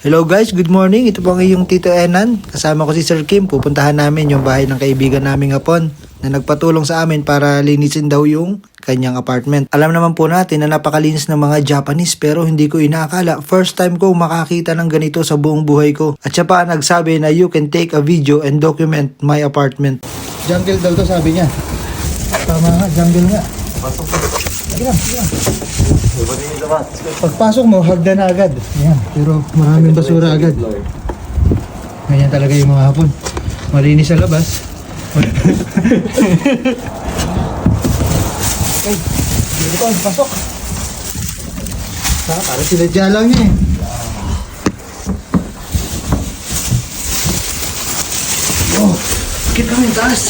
Hello guys, good morning. Ito po ang iyong Tito Enan. Kasama ko si Sir Kim. Pupuntahan namin yung bahay ng kaibigan naming Hapon na nagpatulong sa amin para linisin daw yung kanyang apartment. Alam naman po natin na napakalinis ng mga Japanese pero hindi ko inaakala. First time ko makakita ng ganito sa buong buhay ko. At siya pa nagsabi na you can take a video and document my apartment. Jungle daw to sabi niya. Tama nga, jungle nga. Pasok pa. Sige lang. Pagpasok mo, hagdan na agad. Yan. Pero maraming basura agad. Ganyan talaga yung mga Hapon. Malinis sa labas. Okay. Dito ko, pasok. Para sinadya lang niya eh. Oh, sakit kami yung taas.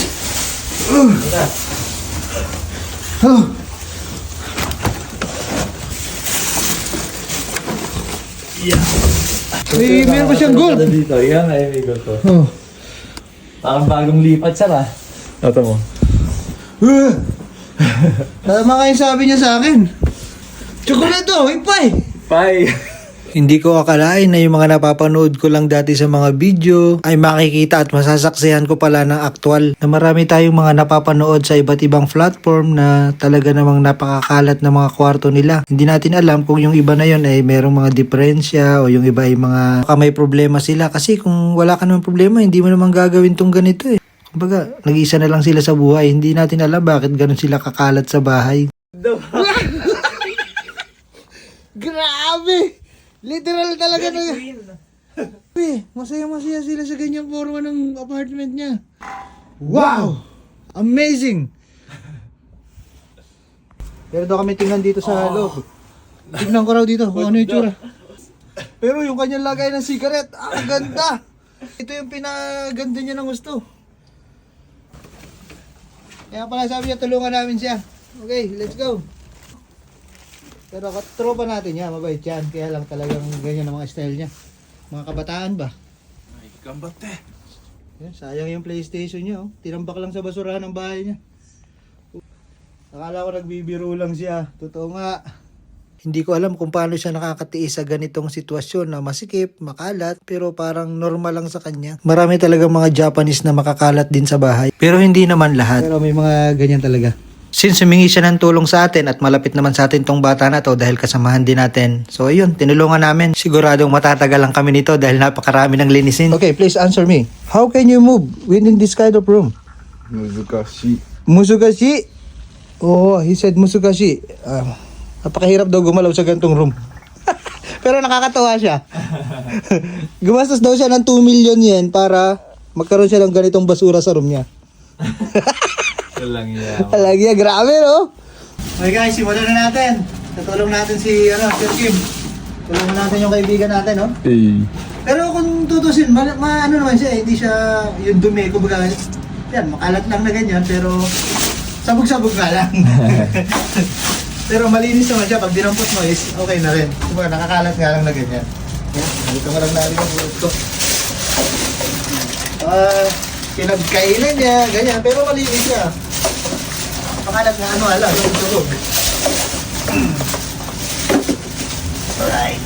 Oh. Yeah. Uy, meron pa siyang gold. Dito, yan ay may gold to. Oh. Parang bagong lipat siya ba? Ito mo. Tama nga yung sabi niya sa akin. Chocolate oh, ipay. Bye! Hindi ko akalain na yung mga napapanood ko lang dati sa mga video ay makikita at masasaksihan ko pala ng aktwal. Na marami tayong mga napapanood sa iba't ibang platform na talaga namang napakakalat na mga kwarto nila. Hindi natin alam kung yung iba na yun ay merong mga diferensya o yung iba ay mga may problema sila. Kasi kung wala ka naman problema, hindi mo naman gagawin tong ganito eh. Kumbaga, nag-isa na lang sila sa buhay. Hindi natin alam bakit ganun sila kakalat sa bahay. Grabe! Literal talaga na. Masaya-masaya sila sa ganyang forma ng apartment niya. Wow! Amazing! Pero daw kami tingnan dito sa loob. Tingnan ko raw dito kung ano yung tsura. Pero yung kanyang lagay ng cigarette, ang ganda! Ito yung pinaganda niya ng gusto. Kaya pala sabi niya, tulungan namin siya. Okay, let's go. Pero tropa natin niya, mabait yan. Kaya lang talagang ganyan ang mga style niya. Mga kabataan ba? Ay, kambate! Yan, sayang yung PlayStation niya. Oh. Tinambak lang sa basurahan ng bahay niya. Akala ko nagbibiro lang siya. Totoo nga. Hindi ko alam kung paano siya nakakatiis sa ganitong sitwasyon na masikip, makalat, pero parang normal lang sa kanya. Marami talaga mga Japanese na makakalat din sa bahay. Pero hindi naman lahat. Pero may mga ganyan talaga. Since humingi siya ng tulong sa atin at malapit naman sa atin tong bata na to dahil kasamahan din natin. So ayun, tinulungan namin. Siguradong matatagal lang kami nito dahil napakarami ng linisin. Okay, please answer me. How can you move within this kind of room? Muzukashi. Musugashi? Oh, he said musugashi. Napakahirap daw gumalaw sa gantong room. Pero nakakatawa siya. Gumastos daw siya ng 2 million yen para magkaroon siya ng ganitong basura sa room niya. Walang iya. Lagi grabe no? Okay guys, simulan na natin. Tutulong natin si Sir Kim. Tulungan natin yung kaibigan natin, no? Pero kung tutusin, ano naman siya, hindi siya yung dumi, kumbaga, yan, makalat lang na ganyan, pero sabog-sabog nga lang. Pero malinis naman siya, pag dinampot mo is okay na rin. Kumbaga, nakakalat nga lang na ganyan. Dito nga lang natin ang bulot ko. Pinagkainan niya, ganyan, pero malinis siya. Makalat na ano, alam, sabog-sabog. Alright.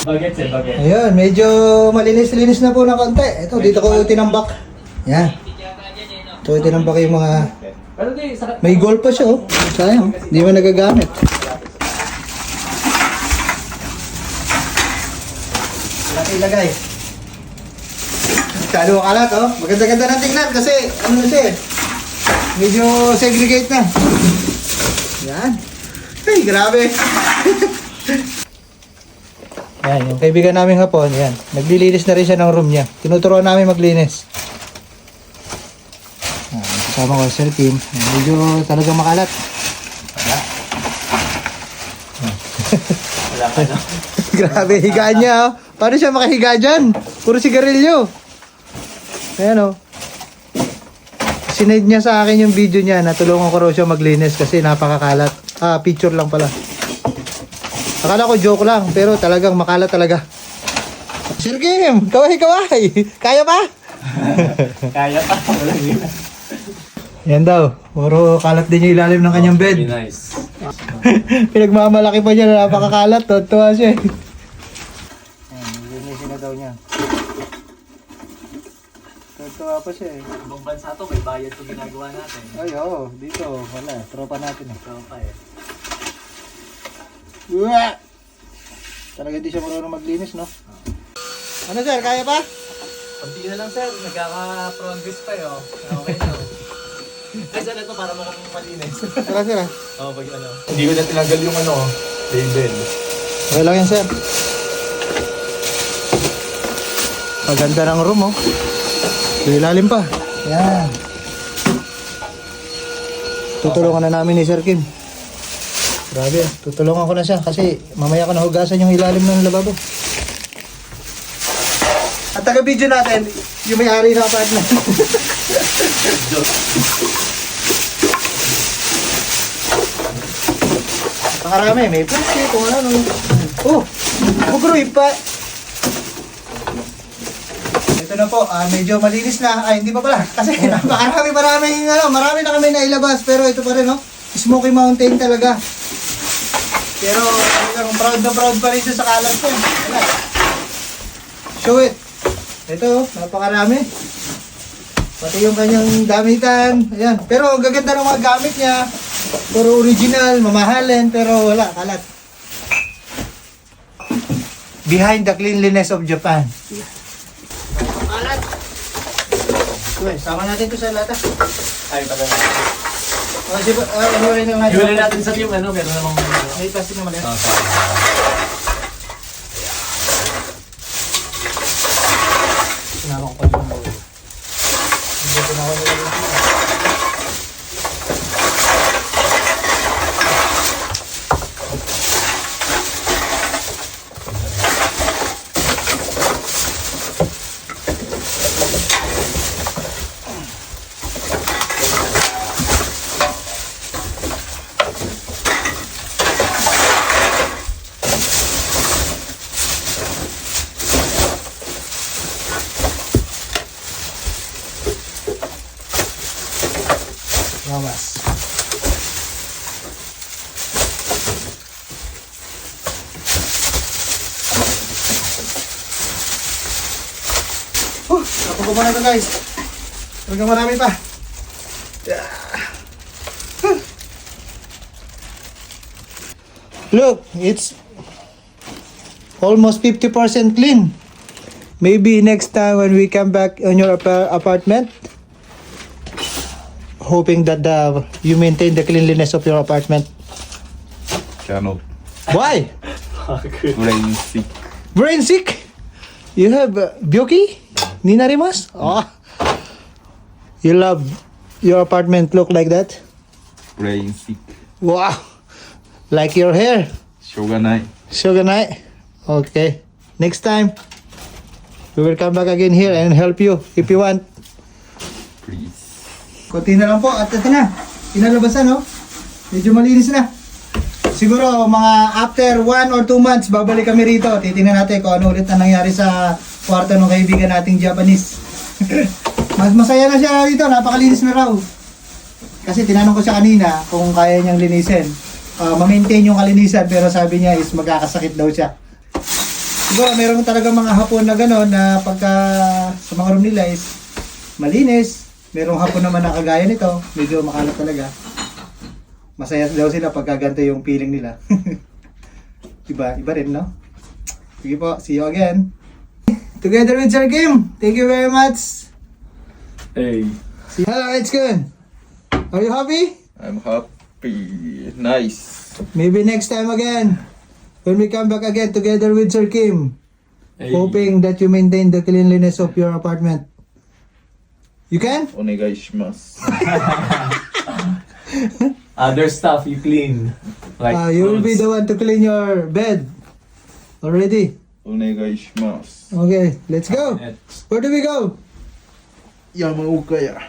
Bagets eh, bagets. Ayun, medyo malinis-linis na po ng konti. Ito, dito ko tinambak. Yan. Ito, tinambak yung mga... Pero di, sa... May gold pa siya, oh. Sayang, di mo nagagamit. Laki ilagay. Kalo kalat, oh. Maganda-ganda ng tingnan kasi, ano na siya eh. Medyo segregate na. Yan. Ay, grabe. Yan, yung kaibigan namin Hapon, yan. Naglilinis na rin siya ng room niya. Tinuturuan namin maglinis. Kasama ko, Sir Kim. Medyo talagang makalat. Wala ka na. Grabe, higaan niya, oh. Paano siya makahiga dyan? Puro sigarilyo. Ayan, oh. Sinend niya sa akin yung video niya na tulungan ko raw siya maglinis kasi napakakalat. Picture lang pala. Akala ko joke lang, pero talagang makalat talaga. Sir Kim, kaway-kaway. Kaya pa? Kaya pa. Walang iya. Yan daw. Puro kalat din yung ilalim ng kanyang bed. Nice. Pinagmamalaki pa niya na napakakalat. Tuwa siya. daw niya. Tuwa pa siya eh. Ibang bansa to, may bayad to ginagawa natin. Ay, oo. Dito, wala. Tropa natin eh. Tropa eh. Uwa! Talaga hindi siya marunong maglinis, no? Ano sir, kaya pa? Kunti na lang sir, nagkaka-progress pa yun. Okay na. Ay, sir, ito para mukhang malinis. Tara sir ah. Oo, pag ano. Hindi ko na tinanggal yung ano, label. Okay lang yan sir. Paganda ng room oh. Ilalim pa. Yan. Tutulungan na namin ni Sir Kim. Grabe, tutulungan ko na siya kasi mamaya ko nahugasan yung ilalim ng lababo. At taga-video natin, yung may-ari ng apartment. Pakarami, may plastic, kung ano. Oh, bugroy pa. Ito na po, medyo malinis na. Ay, hindi pa pala. Kasi marami na kami nailabas. Pero ito pa rin, no? Smoky Mountain talaga. Pero talagang proud na proud pa rin siya sa kalat ko. Wala. Show it. Ito, napakarami. Pati yung kanyang gamitan. Ayan. Pero ang gaganda ng mga gamit niya. Puro original, mamahalin. Pero wala, kalat. Behind the cleanliness of Japan. Kalat. Uy, sama natin ito sa lata. Ay, pala na. Iwalay na natin sa team, ano, meron namang... May plastic na mali. Okay. Sinama ko pa yung bowl. Hindi ko na ako nilagay. Lawas. Ako ko muna ito guys. Talagang marami pa. Look, it's almost 50% clean. Maybe next time when we come back on your apartment, hoping that you maintain the cleanliness of your apartment. Cannot. Why? Brain sick. Brain sick? You have Byoki? Ninarimas? Oh. You love your apartment look like that? Brain sick. Wow. Like your hair? Shoganai. Shogunai? Okay. Next time, we will come back again here and help you if you want. Please. Kunti na lang po at ito na. Inalabasan no? Medyo malinis na. Siguro mga after 1 or 2 months babalik kami rito. Titingnan natin kung ano ulit na nangyari sa kwarto ng kaibigan nating Japanese. Mas masaya na siya dito. Napakalinis na raw. Kasi tinanong ko siya kanina kung kaya niyang linisin. Ma-maintain yung kalinisan pero sabi niya is magkakasakit daw siya. Siguro meron talaga mga hapon na gano'n na pagka sa mga room nila is malinis. Merong hapon naman na kagaya nito, medyo makalat talaga. Masaya daw sila pagka ganito yung feeling nila. Iba rin, no? Sige po, see you again. Together with Sir Kim, thank you very much. Hey. Hello, it's good. Are you happy? I'm happy. Nice. Maybe next time again. When we come back again together with Sir Kim. Hey. Hoping that you maintain the cleanliness of your apartment. You can? Onegaishimasu. Other stuff you clean. Like You will be clothes. the one to clean your bed. Already? Onegaishimasu. Okay, let's go. Next. Where do we go? Yamaoka ya.